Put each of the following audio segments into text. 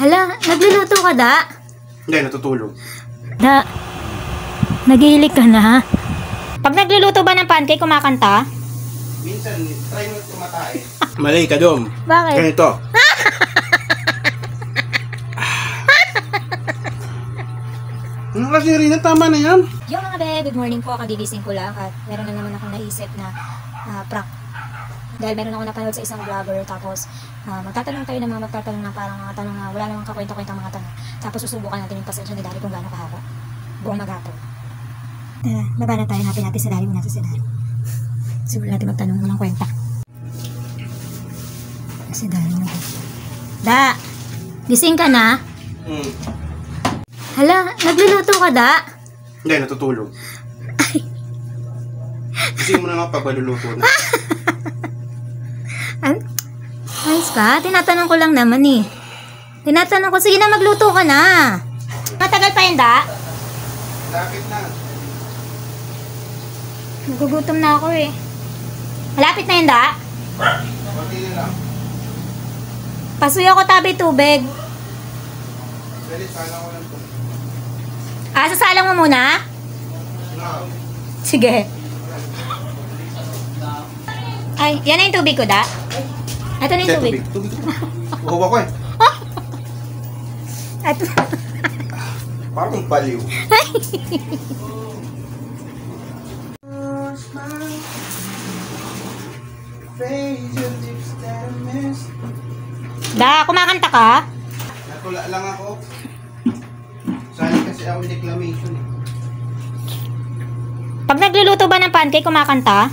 Hala, nagluluto ka, Da? Hindi, natutulog. Da, nagihilig ka na? Pag nagluluto ba ng pancake, kumakanta? Minsan, try mo tumatay. Mali ka, Dom. Bakit? Ganito. Ano kasi rin, tama na yan. Yo mga be, good morning po. Kagigising ko lang at meron na naman akong naisip na prank. Dahil meron ako napanood sa isang vlogger, tapos magtatanong tayo ng mga magtatanong na parang mga tanong na wala namang kakwento-kwento mga tanong. Tapos susubukan natin yung pasensya ni Daddy kung gaano kahaba. Buong maghapon. Labanan tayo, natin si Daddy muna si Daddy. Simulan natin magtanong walang kwenta. Si Daddy na. Da, gising ka na? Hala, nagluluto ka, Da? Hindi, natutulog. Gising mo na nga pag maluluto na. Ayos ka? Tinatanong ko lang naman eh. Tinatanong ko, sige na magluto ka na. Matagal pa yun, Da? Lapit na. Nagugutom na ako eh. Malapit na yun, Da? Kunti na lang. Pasuyo ko tabi tubig. Dali, sana ko lang po. Sasalang mo muna? No. Sige. Ay, yan na yung tubig ko, Da? Ito na yung tubig. Tubig. Uhawa ko eh. Ito. Parang baliw. Da, kumakanta ka? Natula lang ako. Sali kasi ako declamation eh. Pag nagluluto ba ng pancake, kumakanta?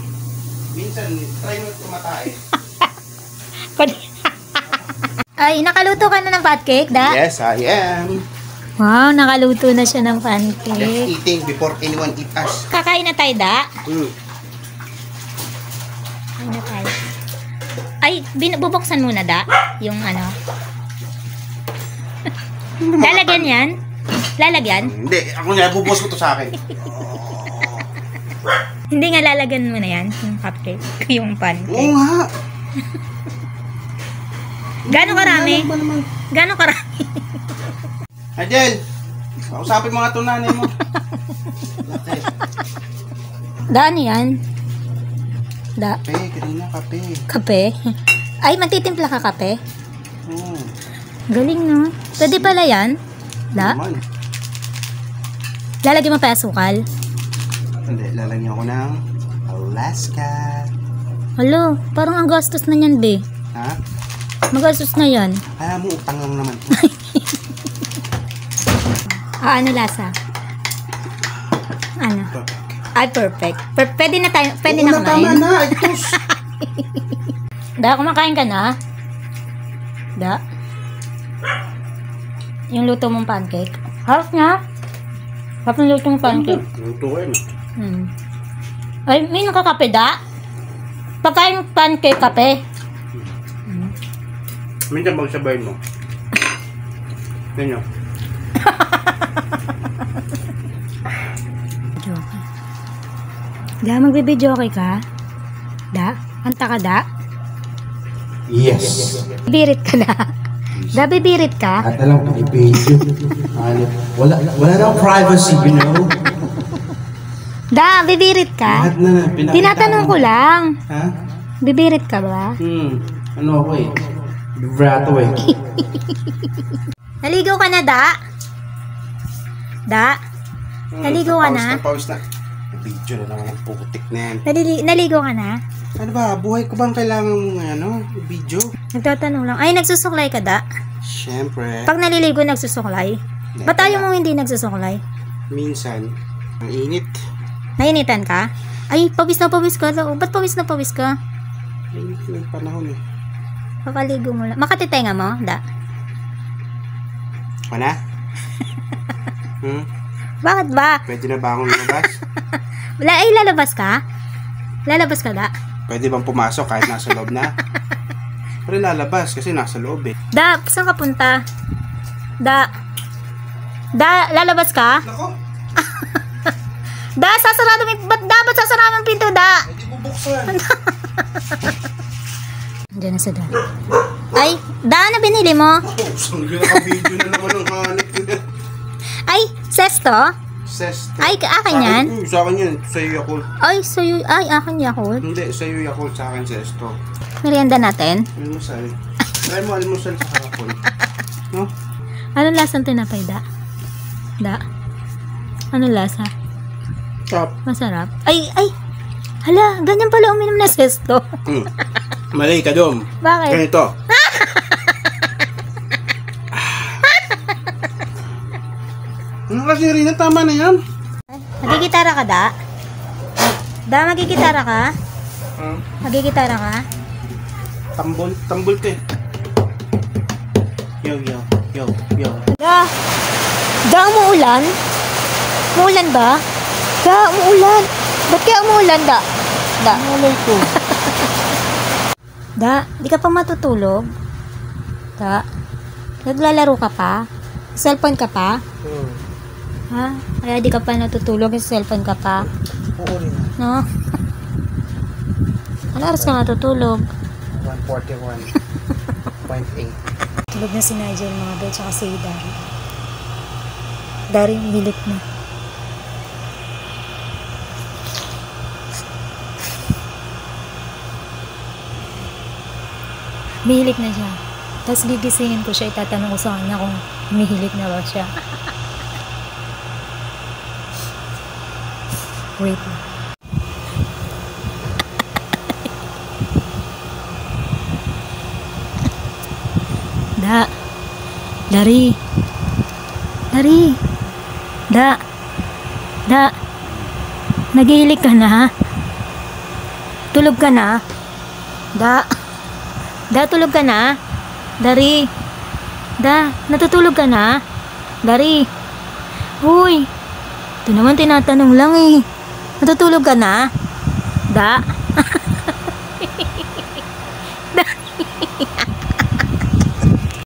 Minsan, try mo tumatay. Ay, nakaluto ka na ng pancake, Da? Yes, I am. Wow, nakaluto na siya ng Just pancake. eating before anyone eat us. Kakain na tayo, Da? Kakain na tayo. Ay, bubuksan muna, Da? Yung ano. Lalagyan yan? Lalagyan? Hindi, ako nga, bubos ko to sa akin. Hindi nga lalagyan mo na yan, yung cupcake, yung Oo pancake. nga. Gano'ng karami? Gano'ng karami? Adel, kausapin mga tunanay mo. Bakit? Da, ano yan? Da, Kape, kanina kape. kape? Ay, magtitimpla ka kape? Oo. Galing, no? Pwede pala yan? Da? Naman. Lalagyan mo pa asukal? Hindi, lalagyan ko ng Alaska. Halo, parang ang gastos na yan, be. Ha? Magastos na yan. Alam mo, utang lang naman. Ano lasa? Ano? Ay, perfect. Pwede na tayo, pwede na kumain. Tama na, itos. Da, kumakain ka na? Da? Yung luto mong pancake. Harap nga. Harap yung luto mong pancake. Luto ko yun. Ay, may nakakape, Da? Pagkain pancake, kape. Minsan magsabayin mo. Ganyan. Joke. Da, magbibidyoke ka? Da? Kanta ka, Da? Yes. Bibirit ka na. Da, bibirit ka? At alam ko, i-video. Wala na privacy, you know? Da, bibirit ka? Lahat na pinakita Tinatanong ko lang. Ha? Bibirit ka ba? Ano ako eh? Vibrato eh. Naligaw ka na, Da? Da? Naligo ka na? Pause na. Video na naman ang putik na yan. Naligo ka na? Ano ba? Buhay ko bang kailangan mong video? Nagtatanong lang. Ay, nagsusuklay ka, Da? Siyempre. Pag naliligo, nagsusuklay? Ba't tayo mo hindi nagsusuklay? Minsan, ang init. Nainitan ka? Ay, pawis na pawis ka. Ba't pawis na pawis ka? Init yung panahon eh. Kakaligo mo lang. Makatitenga mo, Da? Mana? Bakit ba? Pwede na ba akong lumabas? Ay, lalabas ka? Lalabas ka, Da? Pwede bang pumasok kahit nasa loob na? Pero lalabas kasi nasa loob eh. Da, saan ka punta? Da? Da, lalabas ka? Nako, Da, sasarado mo. Ba't dapat sasarado ang pinto, Da? hindi bubuksan. Diyan na sa Da. Ay, daan na binili mo? Oh, saan naka-video na naman ang hanip ko yan. Ay, sesto? Sesto. Ay, akin yan? Sa akin yan. Sa'yo Yakult. Ay, sa'yo, ay, akin Yakult. Hindi, sa'yo Yakult. Sa akin Sesto. Merienda natin? Almusal. Try mo almusal sa hapon. No? Anong lasang tinapay, Da? Da? Anong lasa? Top. Masarap? Ay, ay! Hala, ganyan pala uminom na sesto. Mali ka, Dom. Bakit? Ganito. Ano kasi rin? Tama na yan. Magigitara ka, Da? Da, magigitara ka? Magigitara ka? Tambol. Tambol ka eh. Yo. Da! Da, umuulan? Umuulan ba? Da, umuulan. Ba't kaya umuulan, Da? Da. Malay ko. Da, di ka pa matutulog? Da? Naglalaro ka pa? Cellphone ka pa? Ha? Kaya di ka pa natutulog sa cellphone ka pa? Oo rin. No? Ano oras ka natutulog? 141.8. Tulog na si Nigel mga bro, tsaka si Dari. Dari, milik na. Mihilik na siya. Tapos gigisingin ko siya, itatanong ko sa kanya kung mihilik na ba siya. Wait. Da. Dari. Dari. Da. Da. Nagihilik ka na? Tulog ka na? Da. Da, tulog ka na? Dari. Da, natutulog ka na? Dari. Uy. Ito naman tinatanong lang eh. Natutulog ka na? Da. Da.